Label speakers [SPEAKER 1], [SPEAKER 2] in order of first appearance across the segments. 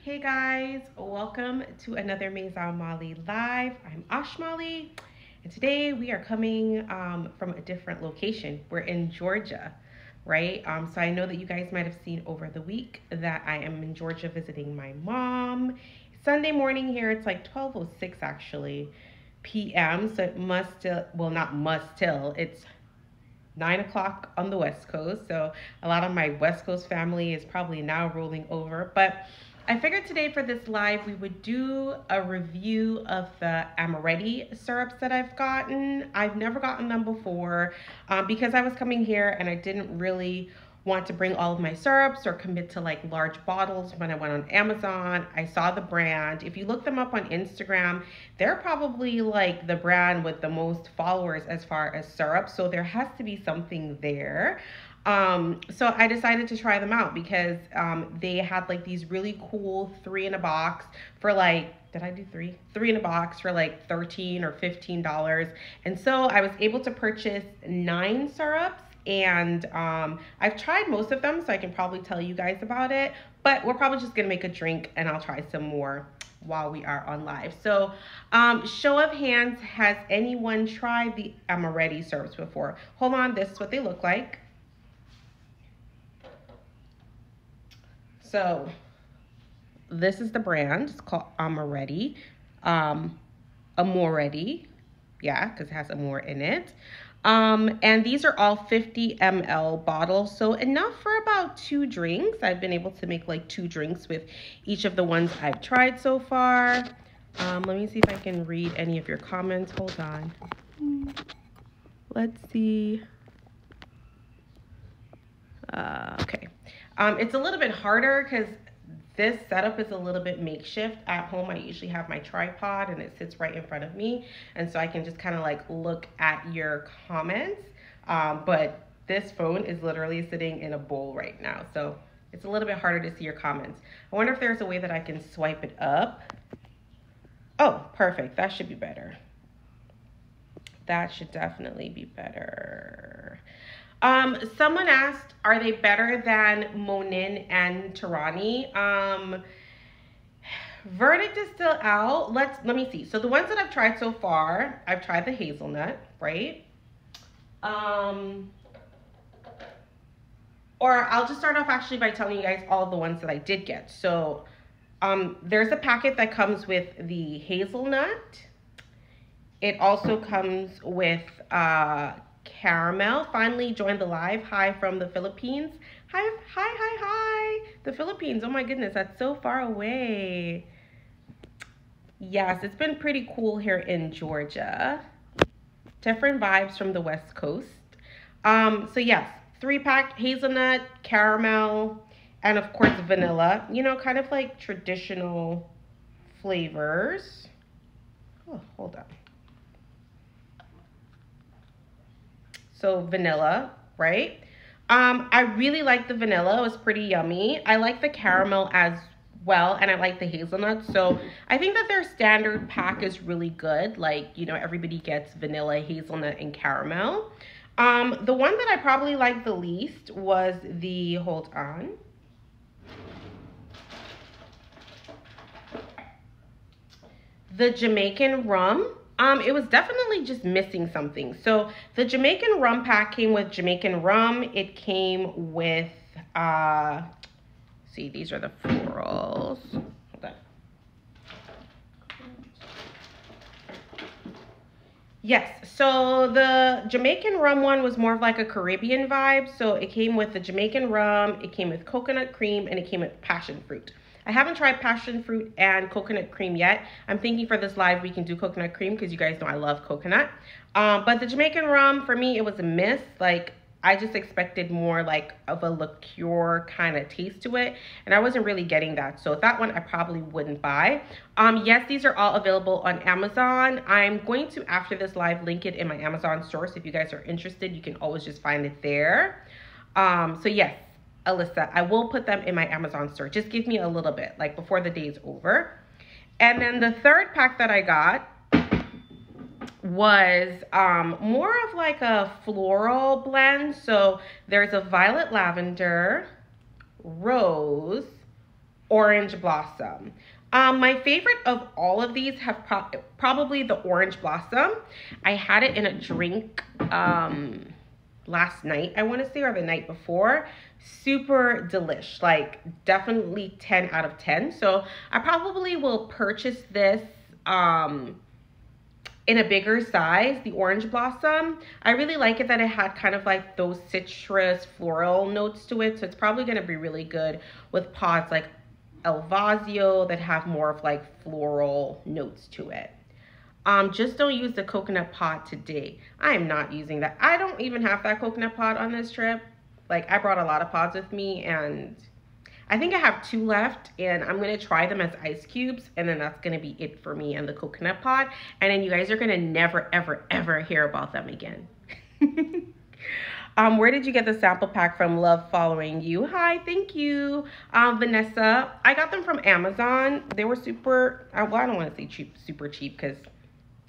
[SPEAKER 1] Hey guys, welcome to another Maison Malli live. I'm Malli, and today we are coming from a different location. We're in Georgia, right? So I know that you guys might have seen over the week that I am in Georgia visiting my mom. Sunday morning here, it's like 12:06 actually p.m. So it must still, well, not must till, it's 9 o'clock on the West Coast. So a lot of my West Coast family is probably now rolling over, but I figured today for this live we would do a review of the Amoretti syrups that I've gotten. I've never gotten them before because I was coming here and I didn't really want to bring all of my syrups or commit to like large bottles. When I went on Amazon, I saw the brand. If you look them up on Instagram, they're probably like the brand with the most followers as far as syrup. So there has to be something there. So I decided to try them out because they had like these really cool 3 in a box for like, did I do 3? 3 in a box for like $13 or $15. And so I was able to purchase 9 syrups. And I've tried most of them, so I can probably tell you guys about it. But we're probably just gonna make a drink and I'll try some more while we are on live. So show of hands, has anyone tried the Amoretti syrups before? Hold on, this is what they look like. So this is the brand. It's called Amoretti. Amoretti, yeah, because it has Amore in it. And these are all 50 ml bottles, so enough for about 2 drinks. I've been able to make like 2 drinks with each of the ones I've tried so far. Let me see if I can read any of your comments. Hold on. Let's see. Okay. It's a little bit harder because this setup is a little bit makeshift. At home, I usually have my tripod and it sits right in front of me. And so I can just kind of like look at your comments. But this phone is literally sitting in a bowl right now. So it's a little bit harder to see your comments. I wonder if there's a way that I can swipe it up. Oh, perfect. That should be better. That should definitely be better. Someone asked, are they better than Monin and Tarani? Verdict is still out. Let me see. So the ones that I've tried so far, I've tried the hazelnut, right? Or I'll just start off actually by telling you guys all of the ones that I did get. So there's a packet that comes with the hazelnut. It also comes with caramel. Finally joined the live. Hi from the Philippines. Hi. The Philippines. Oh my goodness, that's so far away. Yes, it's been pretty cool here in Georgia. Different vibes from the West Coast. So yes, 3-pack hazelnut, caramel, and of course vanilla. You know, kind of like traditional flavors. Oh, hold on. So vanilla, right? I really like the vanilla. It was pretty yummy. I like the caramel as well, and I like the hazelnut. So I think that their standard pack is really good. Like, you know, everybody gets vanilla, hazelnut, and caramel. The one that I probably liked the least was the, hold on. The Jamaican rum. It was definitely just missing something. So the Jamaican rum pack came with Jamaican rum. It came with, see, these are the florals. Hold on. Yes, so the Jamaican rum one was more of like a Caribbean vibe. So it came with the Jamaican rum, it came with coconut cream, and it came with passion fruit. I haven't tried passion fruit and coconut cream yet. I'm thinking for this live we can do coconut cream because you guys know I love coconut. But the Jamaican rum, for me, it was a miss. Like, I just expected more like of a liqueur kind of taste to it, and I wasn't really getting that. So that one I probably wouldn't buy. Yes, these are all available on Amazon. I'm going to, after this live, link it in my Amazon store. So if you guys are interested, you can always just find it there. So yes, Alyssa, I will put them in my Amazon store. Just give me a little bit, like before the day's over. And then the 3rd pack that I got was more of like a floral blend. So there's a violet lavender, rose, Orange Blossom. My favorite of all of these have probably the Orange Blossom. I had it in a drink last night, I want to say, or the night before. Super delish, like definitely 10 out of 10. So I probably will purchase this in a bigger size, the Orange Blossom. I really like it that it had kind of like those citrus floral notes to it. So it's probably going to be really good with pods like El Vazio that have more of like floral notes to it. Just don't use the coconut pod today. I am not using that. I don't even have that coconut pod on this trip. Like, I brought a lot of pods with me, and I think I have 2 left, and I'm going to try them as ice cubes, and then that's going to be it for me and the coconut pod. And then you guys are going to never, ever, ever hear about them again. Where did you get the sample pack from? Love following you. Hi, thank you, Vanessa. I got them from Amazon. They were super, well, I don't want to say cheap, super cheap, because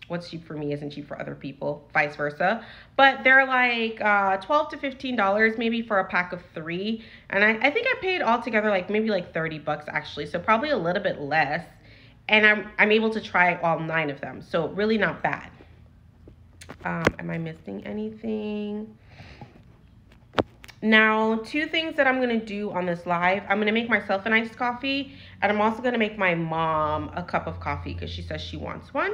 [SPEAKER 1] what's cheap for me isn't cheap for other people, vice versa. But they're like $12 to $15 maybe for a pack of 3. And I think I paid altogether like maybe like 30 bucks actually. So probably a little bit less. And I'm able to try all 9 of them. So really not bad. Am I missing anything? Now, 2 things that I'm going to do on this live. I'm going to make myself an iced coffee. And I'm also going to make my mom a cup of coffee because she says she wants one.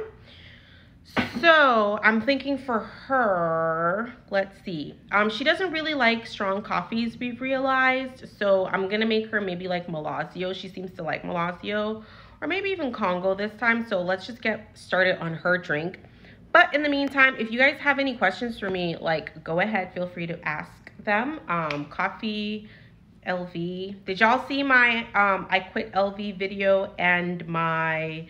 [SPEAKER 1] So I'm thinking for her, let's see. She doesn't really like strong coffees, we've realized. So I'm going to make her maybe like Malazio. She seems to like Malazio, or maybe even Congo this time. So let's just get started on her drink. But in the meantime, if you guys have any questions for me, like, go ahead, feel free to ask them. Coffee, LV. Did y'all see my I quit LV video and my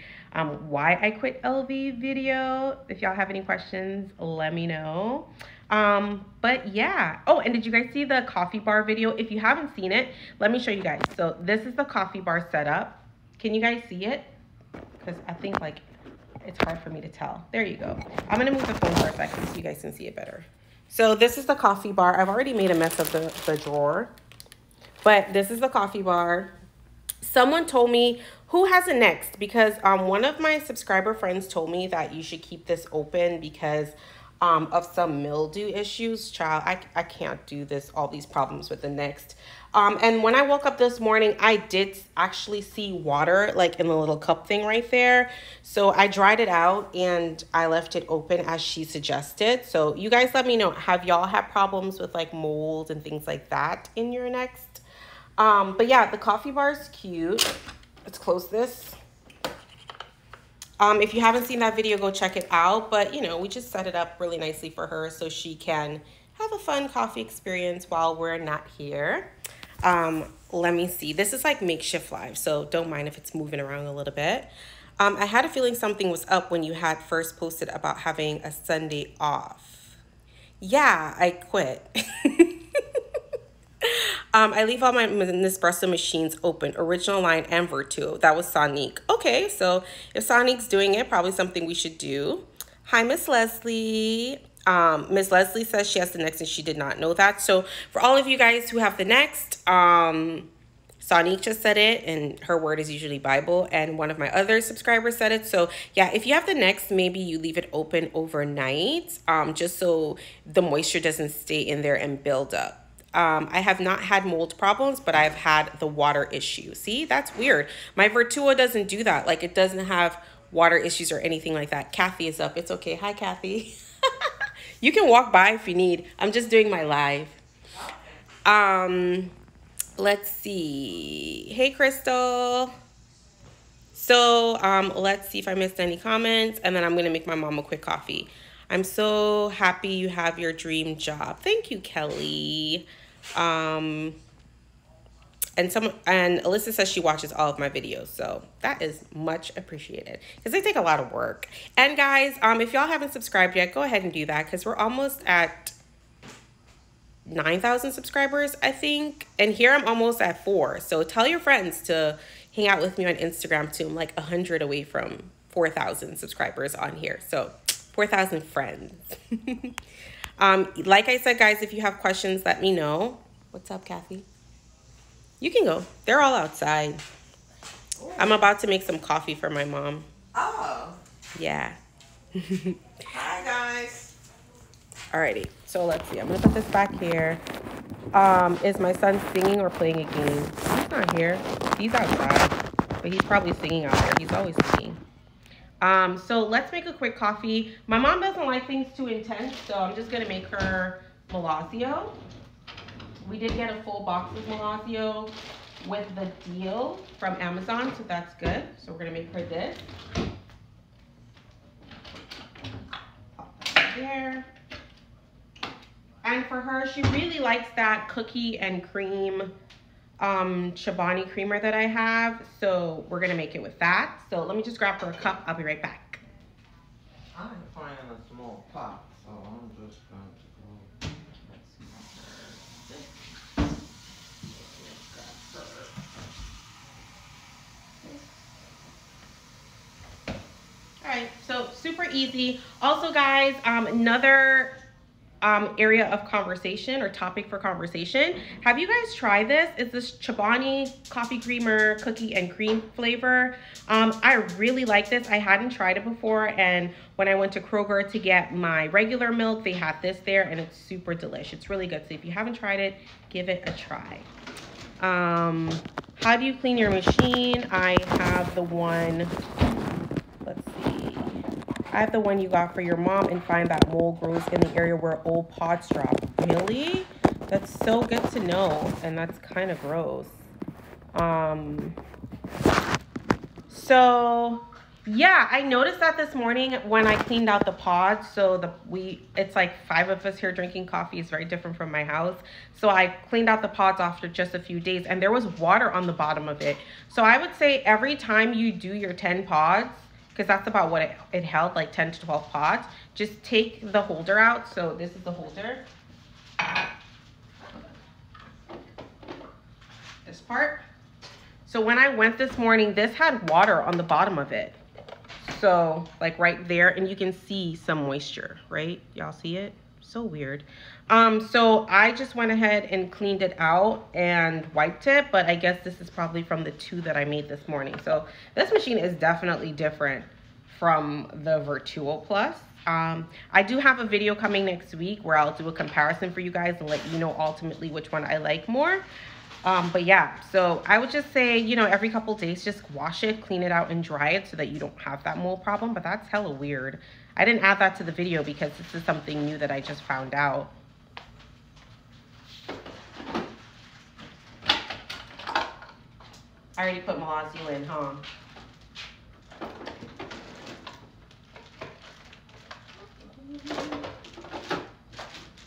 [SPEAKER 1] why I quit LV video? If y'all have any questions, let me know. But yeah. Oh, and did you guys see the coffee bar video? If you haven't seen it, let me show you guys. So this is the coffee bar setup. Can you guys see it? Because I think like it's hard for me to tell. There you go. I'm gonna move the phone for a second so you guys can see it better. So this is the coffee bar. I've already made a mess of the drawer, but this is the coffee bar. Someone told me, who has it next? Because one of my subscriber friends told me that you should keep this open because of some mildew issues. Child, I can't do this, all these problems with the next. And when I woke up this morning, I did actually see water like in the little cup thing right there. So I dried it out and I left it open as she suggested. So you guys let me know, have y'all had problems with like mold and things like that in your next? But yeah, the coffee bar is cute. Let's close this. If you haven't seen that video, go check it out. But, you know, we just set it up really nicely for her so she can have a fun coffee experience while we're not here. Let me see. This is like makeshift live, so don't mind if it's moving around a little bit. I had a feeling something was up when you had first posted about having a Sunday off. Yeah, I quit. I leave all my Nespresso machines open, original line and Vertuo. That was Sonique. Okay, so if Sonique's doing it, probably something we should do. Hi, Miss Leslie. Miss Leslie says she has the next and she did not know that. So for all of you guys who have the next, Sonique just said it and her word is usually Bible, and one of my other subscribers said it. So yeah, if you have the next, maybe you leave it open overnight, just so the moisture doesn't stay in there and build up. I have not had mold problems, but I've had the water issue. See, that's weird. My Vertuo doesn't do that. Like, it doesn't have water issues or anything like that. Kathy is up. It's okay. Hi, Kathy. You can walk by if you need. I'm just doing my live. Let's see. Hey, Crystal. So, let's see if I missed any comments, and then I'm going to make my mom a quick coffee. I'm so happy you have your dream job. Thank you, Kelly. And Alyssa says she watches all of my videos, so that is much appreciated because they take a lot of work. And guys, if y'all haven't subscribed yet, go ahead and do that because we're almost at 9,000 subscribers, I think, and here I'm almost at 4. So tell your friends to hang out with me on Instagram too. I'm like 100 away from 4,000 subscribers on here, so 4,000 friends. Like I said, guys, if you have questions, let me know. What's up, Kathy? You can go. They're all outside. I'm about to make some coffee for my mom.
[SPEAKER 2] Oh.
[SPEAKER 1] Yeah.
[SPEAKER 2] Hi, guys.
[SPEAKER 1] Alrighty, so let's see. I'm gonna put this back here. Is my son singing or playing a game? He's not here. He's outside, but he's probably singing out there. He's always singing. So let's make a quick coffee. My mom doesn't like things too intense, so I'm just gonna make her Malazio. We did get a full box of Malazio with the deal from Amazon, so that's good. So we're gonna make her this. Pop that there. And for her, she really likes that cookie and cream Chobani creamer that I have. So we're gonna make it with that. So let me just grab her a cup. I'll be right back.
[SPEAKER 2] I'm finding a small pot, so I'm just going to go.
[SPEAKER 1] All right, so super easy. Also, guys, another area of conversation or topic for conversation. Have you guys tried this? It's this Chobani coffee creamer cookie and cream flavor. I really like this. I hadn't tried it before, and when I went to Kroger to get my regular milk, they had this there, and it's super delish. It's really good. So if you haven't tried it, give it a try. How do you clean your machine? I have the one, let's see. I have the one you got for your mom, and find that mold grows in the area where old pods drop. Really? That's so good to know, and that's kind of gross. So yeah, I noticed that this morning when I cleaned out the pods. So it's like 5 of us here drinking coffee. It's very different from my house. So I cleaned out the pods after just a few days, and there was water on the bottom of it. So I would say every time you do your 10 pods, because that's about what it held, like 10 to 12 pods, just take the holder out. So this is the holder. This part. So when I went this morning, this had water on the bottom of it. So like right there, and you can see some moisture, right? Y'all see it? So weird. So I just went ahead and cleaned it out and wiped it, but I guess this is probably from the 2 that I made this morning. So this machine is definitely different from the Vertuo Plus. I do have a video coming next week where I'll do a comparison for you guys and let you know ultimately which one I like more. But yeah, so I would just say, you know, every couple days, just wash it, clean it out, and dry it so that you don't have that mold problem. But that's hella weird. I didn't add that to the video because this is something new that I just found out. I already put Malazio in, huh?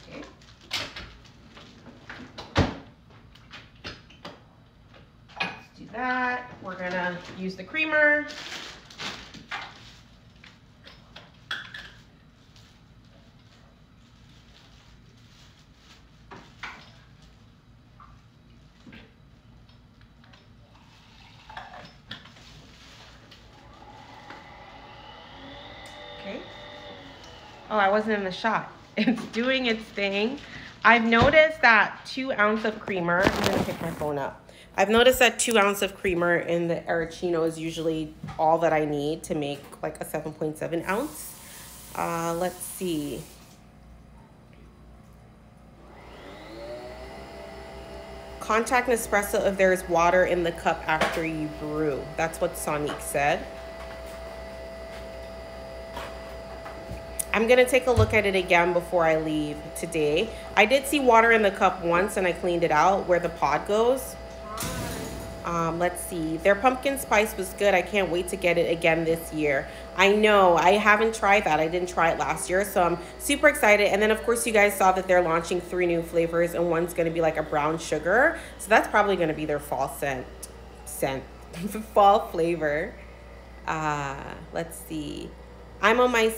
[SPEAKER 1] Okay. Let's do that. We're gonna use the creamer. Oh, I wasn't in the shot. It's doing its thing. I've noticed that 2 ounces of creamer, I'm gonna pick my phone up. I've noticed that 2 ounces of creamer in the Arancino is usually all that I need to make like a 7.7 ounce. Let's see. Contact Nespresso if there is water in the cup after you brew. That's what Sonique said. I'm going to take a look at it again before I leave today. I did see water in the cup once and I cleaned it out where the pod goes. Let's see. Their pumpkin spice was good. I can't wait to get it again this year. I know. I haven't tried that. I didn't try it last year, so I'm super excited. And then, of course, you guys saw that they're launching 3 new flavors, and one's going to be like a brown sugar. So that's probably going to be their fall fall flavor. Let's see. I'm on my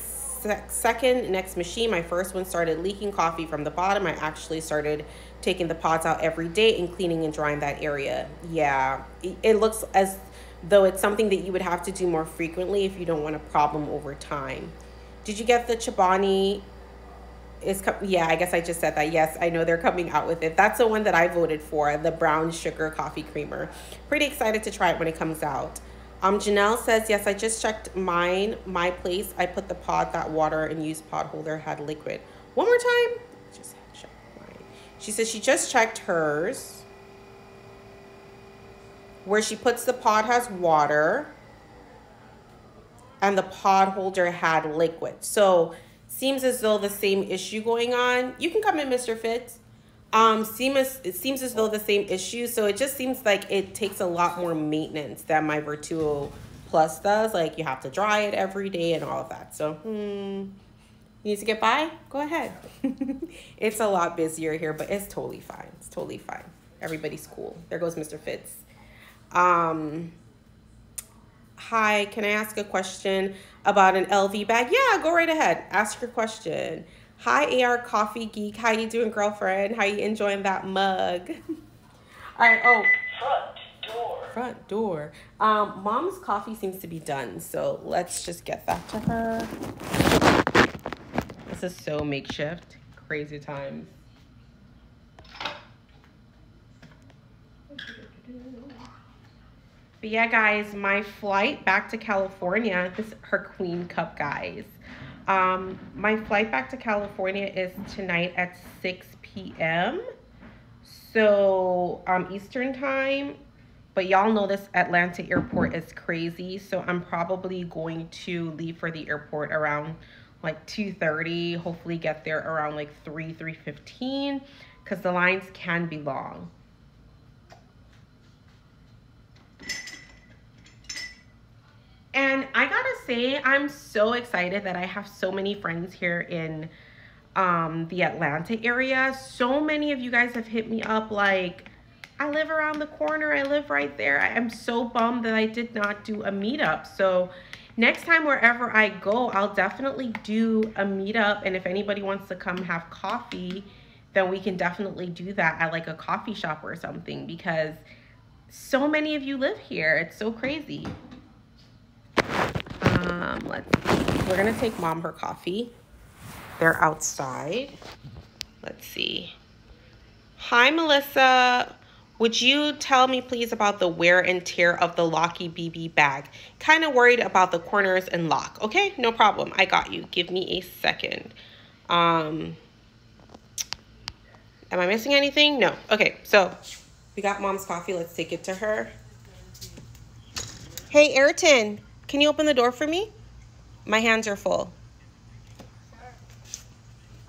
[SPEAKER 1] second next machine. My first one started leaking coffee from the bottom. I actually started taking the pods out every day and cleaning and drying that area. Yeah, it looks as though it's something that you would have to do more frequently if you don't want a problem over time. Did you get the Chobani? Yeah, I guess I just said that. Yes, I know they're coming out with it. That's the one that I voted for, the brown sugar coffee creamer. Pretty excited to try it when it comes out. Janelle says, yes, I just checked my place. I put the pod, that water and used pod holder had liquid. One more time. Just check mine. She says she just checked hers. Where she puts the pod has water. And the pod holder had liquid. So, seems as though the same issue going on. You can come in, Mr. Fitz. It seems as though the same issue. So it just seems like it takes a lot more maintenance than my Vertuo Plus does. Like you have to dry it every day and all of that. So, you need to get by? Go ahead. It's a lot busier here, but it's totally fine. It's totally fine. Everybody's cool. There goes Mr. Fitz. Hi, can I ask a question about an LV bag? Yeah, go right ahead. Ask your question. Hi, AR Coffee Geek. How you doing, girlfriend? How you enjoying that mug? All right. Oh, front door. Mom's coffee seems to be done, so let's just get that to her. This is so makeshift. Crazy times. But yeah, guys, my flight back to California, this is her Queen Cup, guys. My flight back to California is tonight at 6 p.m. So, Eastern time. But y'all know this Atlanta airport is crazy. So I'm probably going to leave for the airport around like 2:30. Hopefully get there around like 3:15. Because the lines can be long. And I gotta say, I'm so excited that I have so many friends here in the Atlanta area. So many of you guys have hit me up like, I live around the corner, I live right there. I am so bummed that I did not do a meetup. So next time wherever I go, I'll definitely do a meetup. And if anybody wants to come have coffee, then we can definitely do that at like a coffee shop or something, because so many of you live here. It's so crazy. Let's see. We're gonna take Mom her coffee. They're outside. Let's see. Hi, Melissa. Would you tell me please about the wear and tear of the Locky BB bag? Kind of worried about the corners and lock. Okay, no problem. I got you. Give me a second. Am I missing anything? No. Okay, so we got Mom's coffee. Let's take it to her. Hey, Ayrton. Can you open the door for me? My hands are full.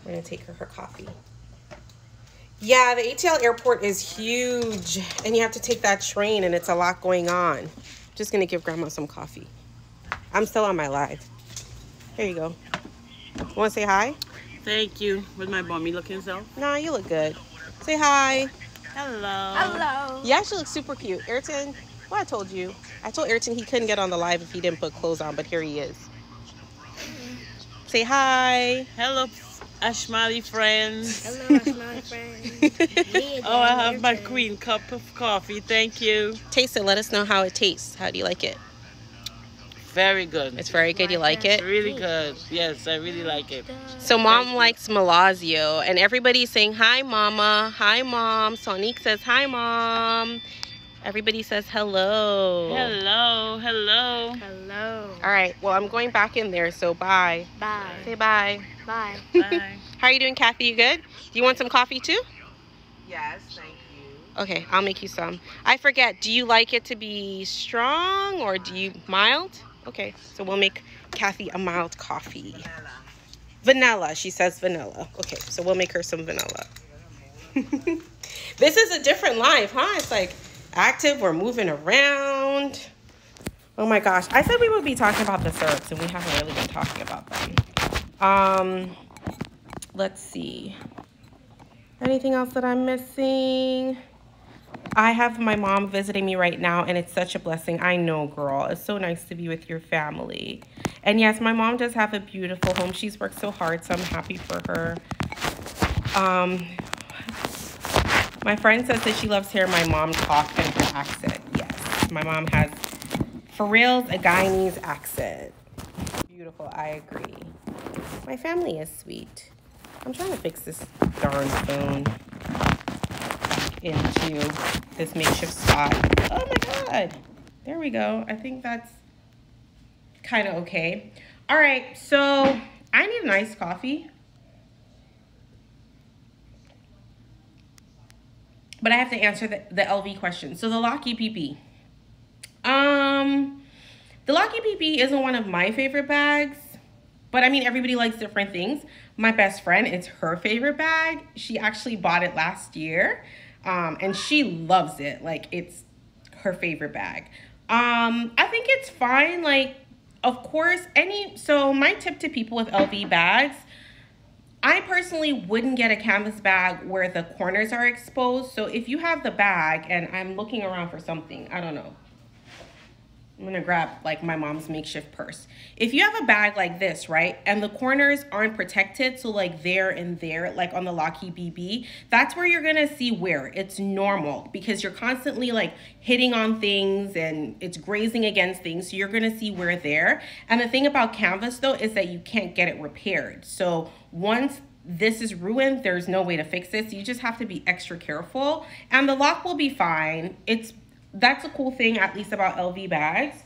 [SPEAKER 1] We're gonna take her coffee. Yeah, the ATL airport is huge and you have to take that train and it's a lot going on. Just gonna give Grandma some coffee. I'm still on my live. Here you go. You wanna say hi?
[SPEAKER 3] Thank you. With my bummy looking self?
[SPEAKER 1] Nah, you look good. Say hi.
[SPEAKER 3] Hello.
[SPEAKER 4] Hello.
[SPEAKER 1] You actually look super cute. Ayrton, well, I told you. I told Ayrton he couldn't get on the live if he didn't put clothes on, but here he is. Say hi.
[SPEAKER 3] Hello, Ashmali friends.
[SPEAKER 4] Hello, Ashmali friends.
[SPEAKER 3] Oh, I have my Queen cup of coffee. Thank you.
[SPEAKER 1] Taste it. Let us know how it tastes. How do you like it?
[SPEAKER 3] Very good.
[SPEAKER 1] It's very good. You like it?
[SPEAKER 3] Really good. Yes, I really like it.
[SPEAKER 1] So Mom likes Malazio, and everybody's saying, hi, Mama. Hi, Mom. Sonique says, hi, Mom. Everybody says hello.
[SPEAKER 3] Hello. Hello.
[SPEAKER 4] Hello.
[SPEAKER 1] All right. Well, I'm going back in there, so bye.
[SPEAKER 4] Bye.
[SPEAKER 1] Say bye.
[SPEAKER 4] Bye.
[SPEAKER 3] Bye.
[SPEAKER 1] How are you doing, Kathy? You good? Do you want some coffee too?
[SPEAKER 2] Yes, thank you.
[SPEAKER 1] Okay, I'll make you some. I forget. Do you like it to be strong or do you mild? Okay, so we'll make Kathy a mild coffee. Vanilla. She says vanilla. Okay, so we'll make her some vanilla. This is a different life, huh? It's like active. We're moving around. Oh my gosh. I said we would be talking about the syrups and we haven't really been talking about them. Let's see. Anything else that I'm missing? I have my mom visiting me right now, and it's such a blessing. I know, girl. It's so nice to be with your family. And yes, my mom does have a beautiful home. She's worked so hard, so I'm happy for her. My friend says that she loves hearing my mom talk and her accent. Yes, my mom has, for reals, a Guyanese accent. Beautiful, I agree. My family is sweet. I'm trying to fix this darn phone into this makeshift spot. Oh my God. There we go. I think that's kind of okay. All right, so I need an iced coffee. But I have to answer the LV question. So the Lucky PP. The Lucky PP isn't one of my favorite bags. But I mean, everybody likes different things. My best friend, it's her favorite bag. She actually bought it last year. And she loves it. Like, it's her favorite bag. I think it's fine. Like, of course, so my tip to people with LV bags, I personally wouldn't get a canvas bag where the corners are exposed. So if you have the bag, and I'm looking around for something, I don't know. I'm gonna grab like my mom's makeshift purse. If you have a bag like this, right, and the corners aren't protected, so like there and there, like on the Lucky BB, that's where you're gonna see wear. It's normal because you're constantly like hitting on things and it's grazing against things, so you're gonna see wear there. And the thing about canvas though is that you can't get it repaired. So once this is ruined, there's no way to fix this. You just have to be extra careful, and the lock will be fine. That's a cool thing, at least about LV bags.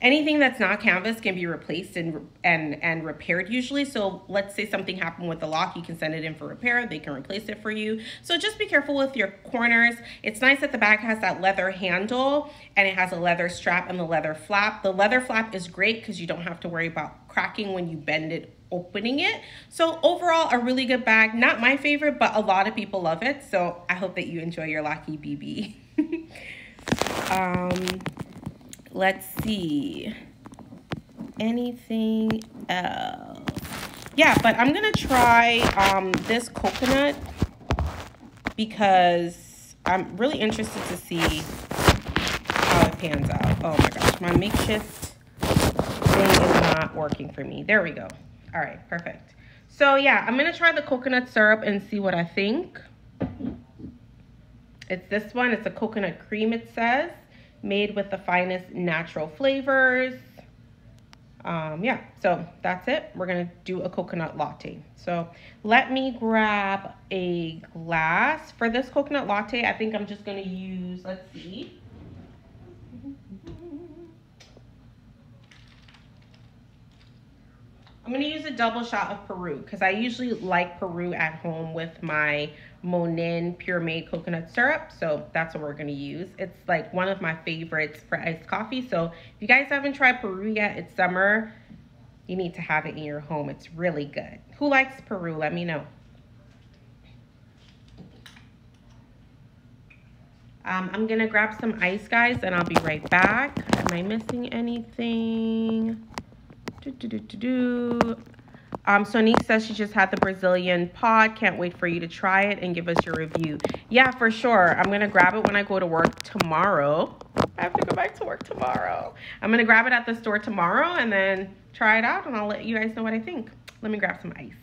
[SPEAKER 1] Anything that's not canvas can be replaced and repaired usually. So let's say something happened with the lock, you can send it in for repair. They can replace it for you. So just be careful with your corners. It's nice that the bag has that leather handle and it has a leather strap and the leather flap. The leather flap is great because you don't have to worry about cracking when you bend it opening it. So overall, a really good bag. Not my favorite, but a lot of people love it. So I hope that you enjoy your Lucky BB. Let's see, anything else? Yeah, but I'm gonna try this coconut because I'm really interested to see how it pans out. Oh my gosh, my makeshift thing is not working for me. There we go. All right, perfect. So yeah, I'm gonna try the coconut syrup and see what I think. It's this one. It's a coconut cream, it says, made with the finest natural flavors. Yeah, so that's it. We're gonna do a coconut latte. So let me grab a glass. For this coconut latte, I think I'm just gonna use, let's see. I'm gonna use a double shot of Peru because I usually like Peru at home with my Monin Pure Made coconut syrup. So that's what we're gonna use. It's like one of my favorites for iced coffee. So if you guys haven't tried Peru yet, it's summer. You need to have it in your home. It's really good. Who likes Peru? Let me know. I'm gonna grab some ice, guys, and I'll be right back. Am I missing anything? Sonique says she just had the Brazilian pod. Can't wait for you to try it and give us your review. Yeah, for sure. I'm going to grab it when I go to work tomorrow. I have to go back to work tomorrow. I'm going to grab it at the store tomorrow and then try it out, and I'll let you guys know what I think. Let me grab some ice.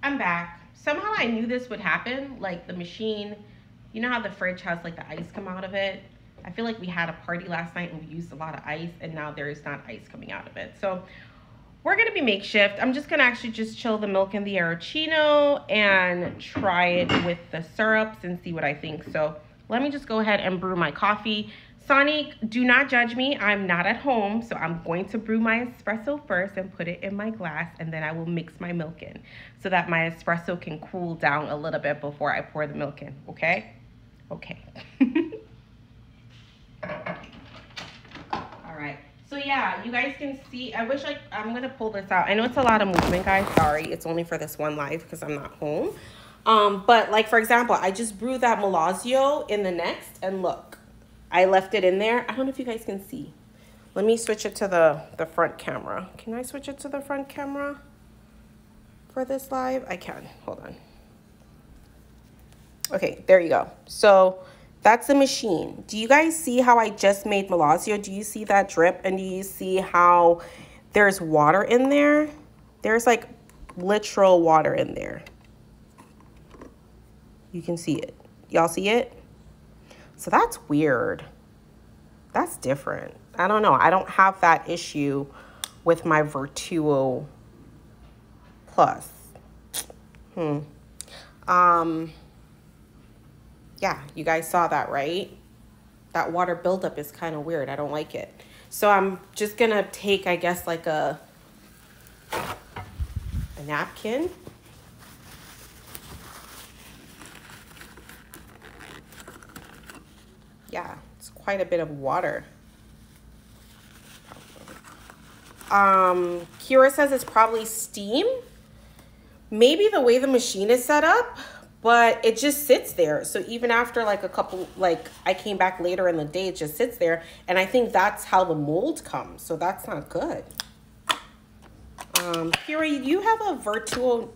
[SPEAKER 1] I'm back. Somehow I knew this would happen. Like the machine, you know how the fridge has like the ice come out of it? I feel like we had a party last night and we used a lot of ice, and now there is not ice coming out of it. So we're gonna be makeshift. I'm just gonna actually just chill the milk in the Arancino and try it with the syrups and see what I think. So let me just go ahead and brew my coffee. Sonic, do not judge me. I'm not at home, so I'm going to brew my espresso first and put it in my glass, and then I will mix my milk in so that my espresso can cool down a little bit before I pour the milk in, okay? Okay. All right. So yeah, you guys can see, I'm gonna pull this out. I know it's a lot of movement, guys. Sorry, it's only for this one live because I'm not home. But like, for example, I just brewed that Malazio in the next, and look. I left it in there. I don't know if you guys can see. Let me switch it to the front camera. Can I switch it to the front camera? for this live? I can. Hold on. Okay, there you go. So that's the machine. Do you guys see how I just made Malazio? Do you see that drip? And do you see how there's water in there? There's like literal water in there. You can see it. Y'all see it? So that's weird. That's different. I don't know. I don't have that issue with my Vertuo Plus. Yeah, you guys saw that, right? That water buildup is kind of weird. I don't like it. So I'm just gonna take, I guess, like a napkin. Yeah, it's quite a bit of water. Kira says it's probably steam. Maybe the way the machine is set up, but it just sits there. So even after like a couple, like I came back later in the day, it just sits there. And I think that's how the mold comes. So that's not good. Kira, you have a Vertuo.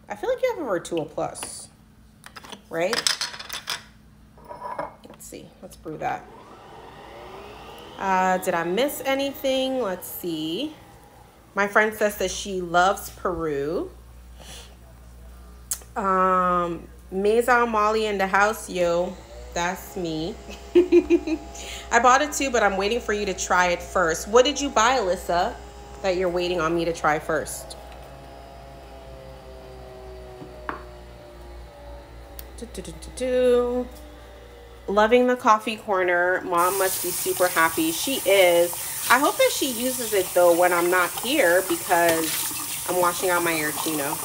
[SPEAKER 1] I feel like you have a Vertuo Plus, right? Let's see. Let's brew that. Did I miss anything? Let's see. My friend says that she loves Peru. Maison Malli in the house, yo. That's me. I bought it too, but I'm waiting for you to try it first. What did you buy, Alyssa, that you're waiting on me to try first? Loving the coffee corner. Mom must be super happy. She is. I hope that she uses it though when I'm not here, because I'm washing out my Airtino.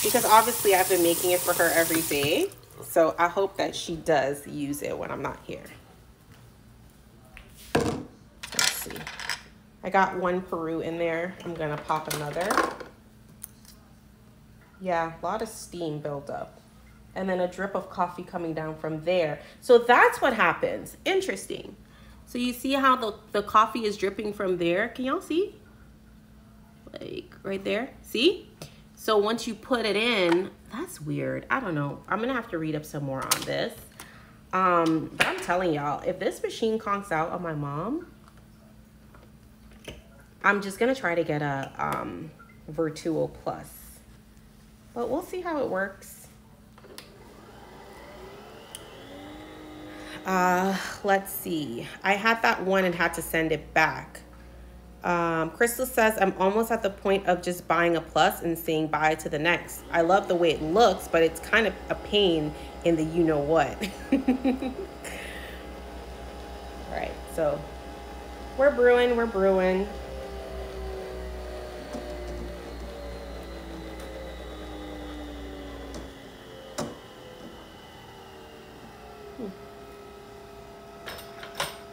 [SPEAKER 1] Because obviously I've been making it for her every day. So I hope that she does use it when I'm not here. Let's see. I got one Peru in there. I'm gonna pop another. Yeah, a lot of steam built up. And then a drip of coffee coming down from there. So that's what happens. Interesting. So you see how the coffee is dripping from there? Can y'all see? Like right there, see? So once you put it in, that's weird. I don't know. I'm gonna have to read up some more on this. But I'm telling y'all, if this machine conks out on my mom, I'm just gonna try to get a Vertuo Plus. But we'll see how it works. Let's see. I had that one and had to send it back. Crystal says, I'm almost at the point of just buying a Plus and saying bye to the next. I love the way it looks, but it's kind of a pain in the you-know-what. All right, so we're brewing, we're brewing.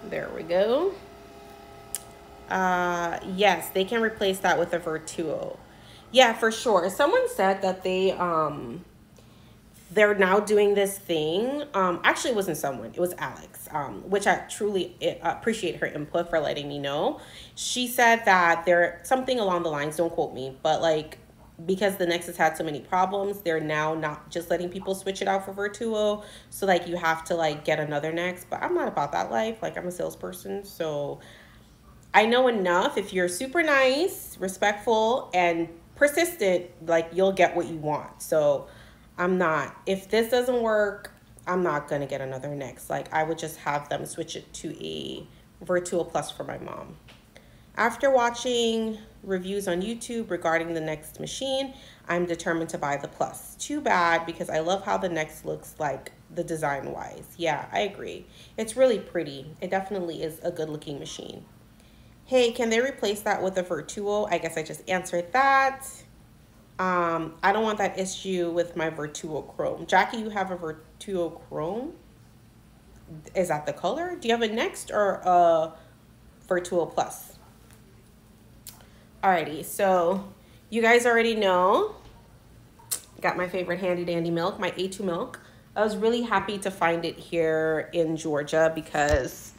[SPEAKER 1] There we go. Yes, they can replace that with a Vertuo. Yeah, for sure. Someone said that they're now doing this thing. Actually, it wasn't someone. It was Alex, which I truly appreciate her input for letting me know. She said that they're something along the lines, don't quote me, but like, because the Nexus had so many problems, they're now not just letting people switch it out for Vertuo. So like you have to like get another Nex, but I'm not about that life. Like I'm a salesperson, so I know enough. If you're super nice, respectful, and persistent, like you'll get what you want. So I'm not, if this doesn't work, I'm not gonna get another Nex. Like I would just have them switch it to a Vertuo Plus for my mom. After watching reviews on YouTube regarding the next machine, I'm determined to buy the Plus. Too bad, because I love how the Nex looks like the design wise. Yeah, I agree. It's really pretty. It definitely is a good looking machine. Hey, can they replace that with a Vertuo? I guess I just answered that. I don't want that issue with my Vertuo Chrome. Jackie, you have a Vertuo Chrome? Is that the color? Do you have a Next or a Vertuo Plus? Alrighty, so you guys already know, got my favorite handy dandy milk, my A2 milk. I was really happy to find it here in Georgia because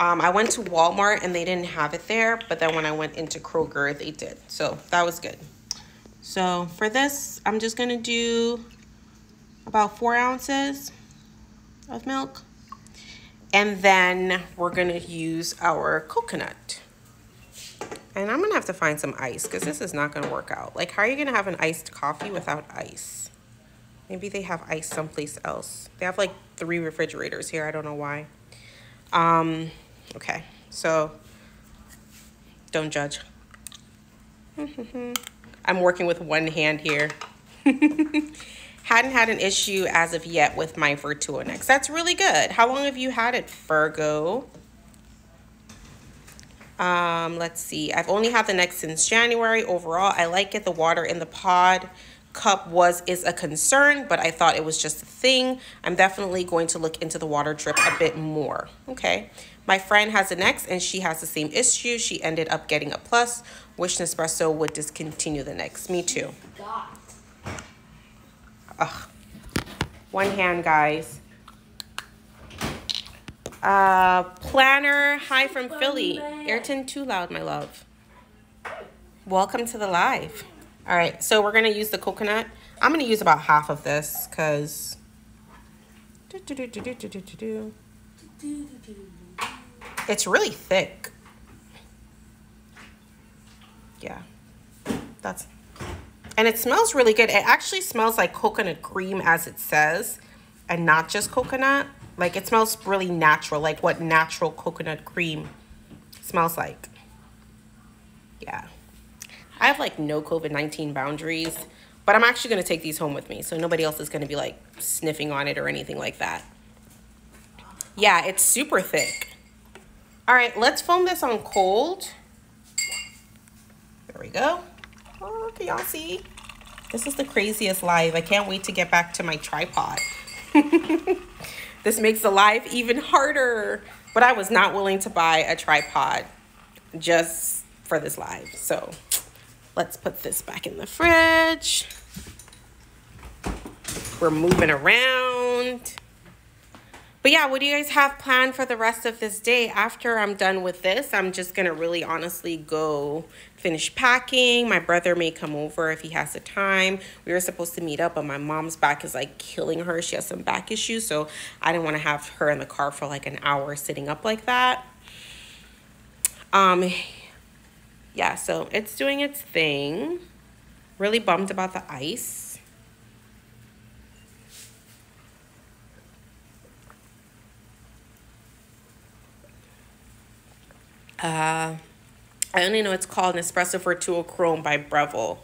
[SPEAKER 1] I went to Walmart and they didn't have it there, but then when I went into Kroger, they did. So that was good. So for this, I'm just gonna do about 4 ounces of milk. And then we're gonna use our coconut. And I'm gonna have to find some ice because this is not gonna work out. Like, how are you gonna have an iced coffee without ice? Maybe they have ice someplace else. They have like 3 refrigerators here, I don't know why. Okay, so don't judge. I'm working with one hand here. Hadn't had an issue as of yet with my Vertuo next. That's really good. How long have you had it, Virgo? Let's see. I've only had the next since January. Overall, I like it. The water in the pod cup is a concern, but I thought it was just a thing. I'm definitely going to look into the water drip a bit more. Okay. My friend has the next and she has the same issue. She ended up getting a plus. Wish Nespresso would discontinue the next. Me too. Ugh. One hand, guys. Planner, hi from Philly. Ayrton, too loud, my love. Welcome to the live. All right, so we're gonna use the coconut. I'm gonna use about half of this because it's really thick. Yeah, and it smells really good. It actually smells like coconut cream as it says, and not just coconut. Like, it smells really natural, like what natural coconut cream smells like. Yeah. I have like no COVID-19 boundaries, but I'm actually going to take these home with me, so nobody else is going to be like sniffing on it or anything like that. Yeah, it's super thick. All right, let's foam this on cold. There we go. Oh, can y'all see? This is the craziest live. I can't wait to get back to my tripod. This makes the live even harder, but I was not willing to buy a tripod just for this live. So let's put this back in the fridge. We're moving around. But yeah, what do you guys have planned for the rest of this day? After I'm done with this, I'm just gonna really honestly go finish packing. My brother may come over if he has the time. We were supposed to meet up, but my mom's back is like killing her. She has some back issues, so I didn't want to have her in the car for like an hour sitting up like that. Yeah, so it's doing its thing. Really bummed about the ice. I only know it's called Nespresso Vertuo Chrome by Breville.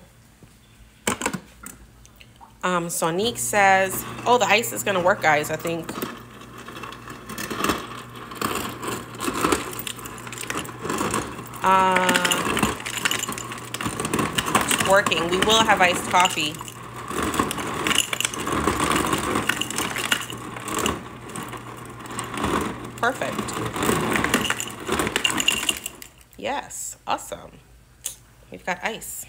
[SPEAKER 1] Sonique says, oh, the ice is gonna work, guys, I think. It's working. We will have iced coffee. Perfect. Yes, awesome. We've got ice.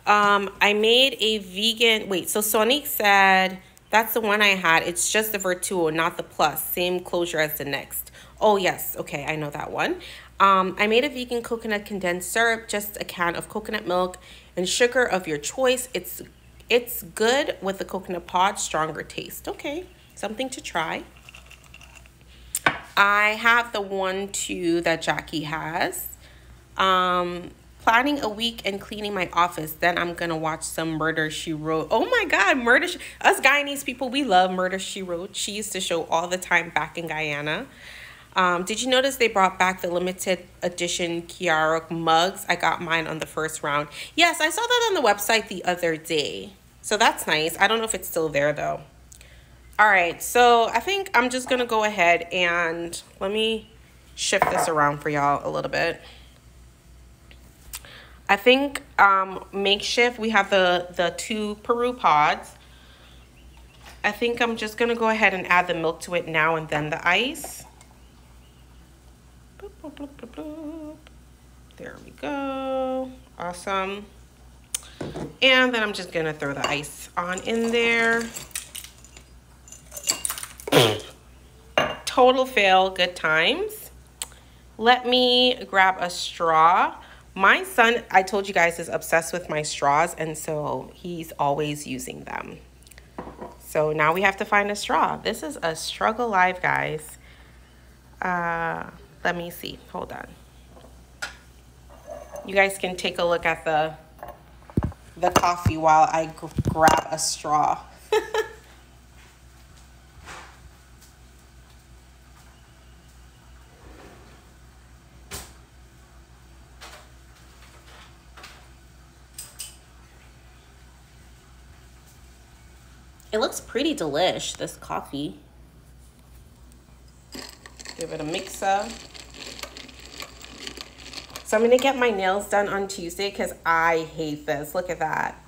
[SPEAKER 1] I made a vegan, wait, so Sonique said, that's the one I had. It's just the Vertuo, not the Plus. Same closure as the next. Oh, yes. Okay, I know that one. I made a vegan coconut condensed syrup, just a can of coconut milk and sugar of your choice. It's good with the coconut pod, stronger taste. Okay, something to try. I have the 1-2 that Jackie has. Planning a week and cleaning my office. Then I'm gonna watch some Murder, She Wrote. Oh my God, us Guyanese people, we love Murder, She Wrote. She used to show all the time back in Guyana. Did you notice they brought back the limited edition Kiara mugs? I got mine on the first round. Yes, I saw that on the website the other day. So that's nice. I don't know if it's still there though. All right, so I think I'm just gonna go ahead and let me shift this around for y'all a little bit. I think makeshift, we have the 2 Peru pods. I think I'm just gonna go ahead and add the milk to it now and then the ice. Boop, boop, boop, boop, boop. There we go, awesome. And then I'm just gonna throw the ice on in there. Total fail, good times. let me grab a straw. My son, I told you guys, is obsessed with my straws, and so he's always using them. So now we have to find a straw. This is a struggle live, guys. Let me see. Hold on. You guys can take a look at the coffee while I grab a straw. It looks pretty delish, this coffee. Give it a mix up. So I'm gonna get my nails done on Tuesday because I hate this. Look at that.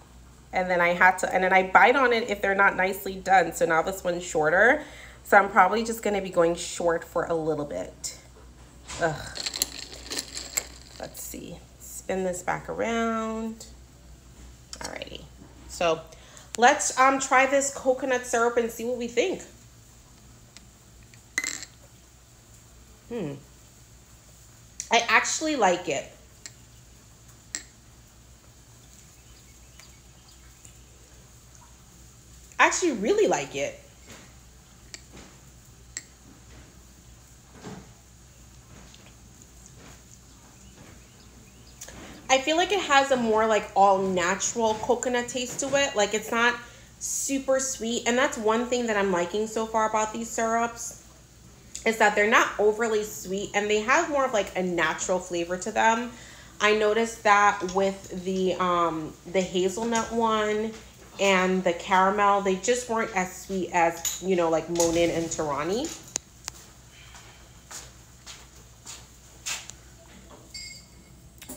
[SPEAKER 1] And then I bite on it if they're not nicely done. So now this one's shorter. So I'm probably just gonna be going short for a little bit. Ugh. Let's see. Spin this back around. Alrighty. So let's try this coconut syrup and see what we think. I actually like it. I actually really like it. I feel like it has a more like all natural coconut taste to it. Like it's not super sweet. And that's one thing that I'm liking so far about these syrups, is that they're not overly sweet and they have more of like a natural flavor to them. I noticed that with the hazelnut one and the caramel, they just weren't as sweet as, you know, like Monin and Tarani.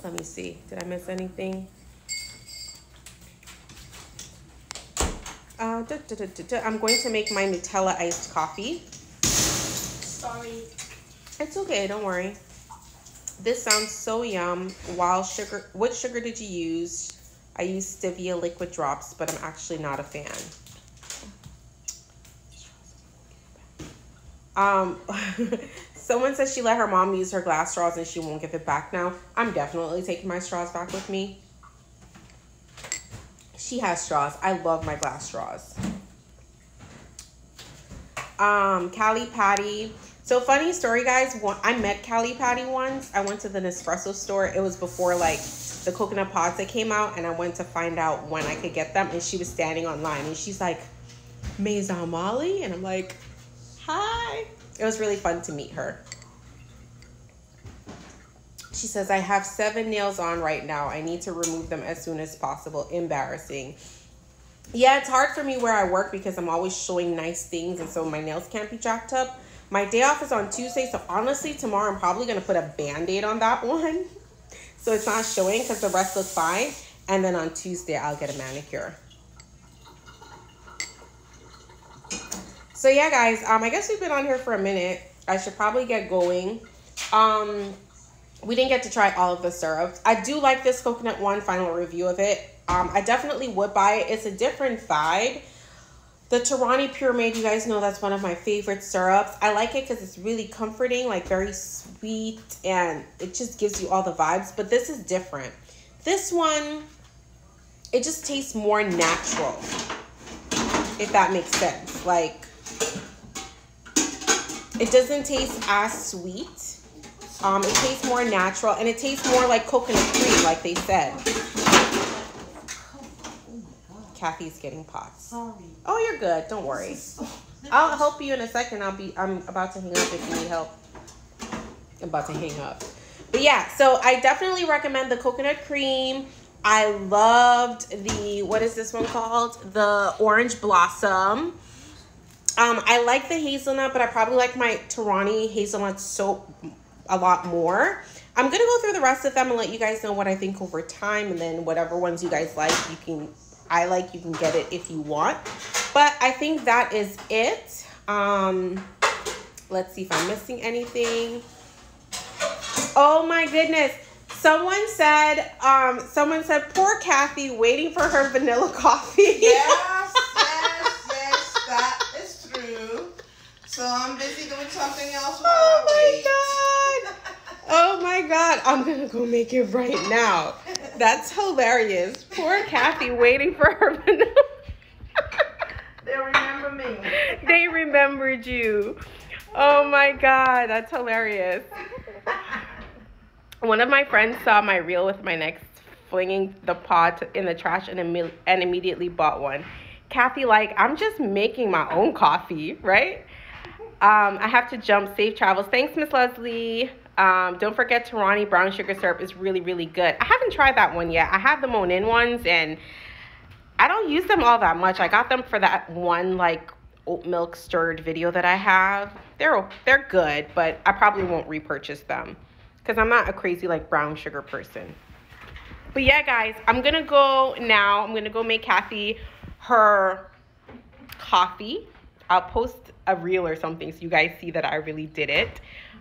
[SPEAKER 1] Let me see. Did I miss anything? I'm going to make my Nutella iced coffee.
[SPEAKER 4] Sorry.
[SPEAKER 1] It's okay, don't worry. This sounds so yum. Wild sugar. What sugar did you use? I used stevia liquid drops, but I'm actually not a fan. Someone says she let her mom use her glass straws and she won't give it back now. I'm definitely taking my straws back with me. She has straws. I love my glass straws. Callie Patty. So funny story, guys. I met Callie Patty once. I went to the Nespresso store. It was before like the coconut pods that came out, and I went to find out when I could get them. And she was standing online, and she's like, Maison Malli, and I'm like, hi. It was really fun to meet her. She says, I have 7 nails on right now. I need to remove them as soon as possible. Embarrassing. Yeah, it's hard for me where I work because I'm always showing nice things, and so my nails can't be jacked up. My day off is on Tuesday, so honestly, tomorrow I'm probably going to put a Band-Aid on that one. So it's not showing because the rest looks fine. And then on Tuesday, I'll get a manicure. So yeah, guys, I guess we've been on here for a minute. I should probably get going. We didn't get to try all of the syrups. I do like this coconut one, final review of it. I definitely would buy it. It's a different vibe. The Tarani Pureade, you guys know that's one of my favorite syrups. I like it because it's really comforting, like very sweet, and it just gives you all the vibes. But this is different. This one, it just tastes more natural, if that makes sense. Like, it doesn't taste as sweet. It tastes more natural, and it tastes more like coconut cream, like they said. Kathy's getting pots.
[SPEAKER 2] Sorry.
[SPEAKER 1] Oh, you're good. Don't worry. I'll help you in a second. I'm about to hang up if you need help. I'm about to hang up. But yeah, so I definitely recommend the coconut cream. I loved the, what is this one called? The orange blossom. I like the hazelnut, but I probably like my Tarani hazelnut soap a lot more. I'm gonna go through the rest of them and let you guys know what I think over time, and then whatever ones you guys like, you can get it if you want. But I think that is it. Let's see if I'm missing anything. Oh my goodness. Someone said, poor Kathy waiting for her vanilla coffee.
[SPEAKER 2] Yes, that is true. So I'm busy doing something else while I wait.
[SPEAKER 1] Oh my God. Oh my God, I'm gonna go make it right now. That's hilarious. Poor Kathy waiting for her vanilla.
[SPEAKER 2] They remember me.
[SPEAKER 1] They remembered you. Oh my God, that's hilarious. One of my friends saw my reel with my next flinging the pot in the trash and immediately bought one. Kathy, like, I'm just making my own coffee, right? I have to jump. Safe travels. Thanks, Miss Leslie. Don't forget Tarani brown sugar syrup is really, really good. I haven't tried that one yet. I have the Monin ones, and I don't use them all that much. I got them for that one, like, oat milk stirred video that I have. They're good, but I probably won't repurchase them because I'm not a crazy, like, brown sugar person. But yeah, guys, I'm going to go now. I'm going to go make Kathy her coffee. I'll post a reel or something so you guys see that I really did it.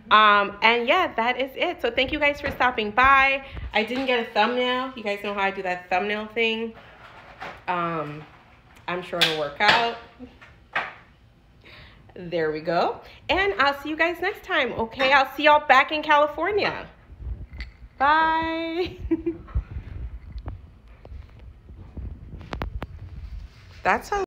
[SPEAKER 1] And yeah, that is it. So thank you guys for stopping by. I didn't get a thumbnail. You guys know how I do that thumbnail thing. I'm sure it'll work out. There we go. And I'll see you guys next time, okay? I'll see y'all back in California. Bye. That's how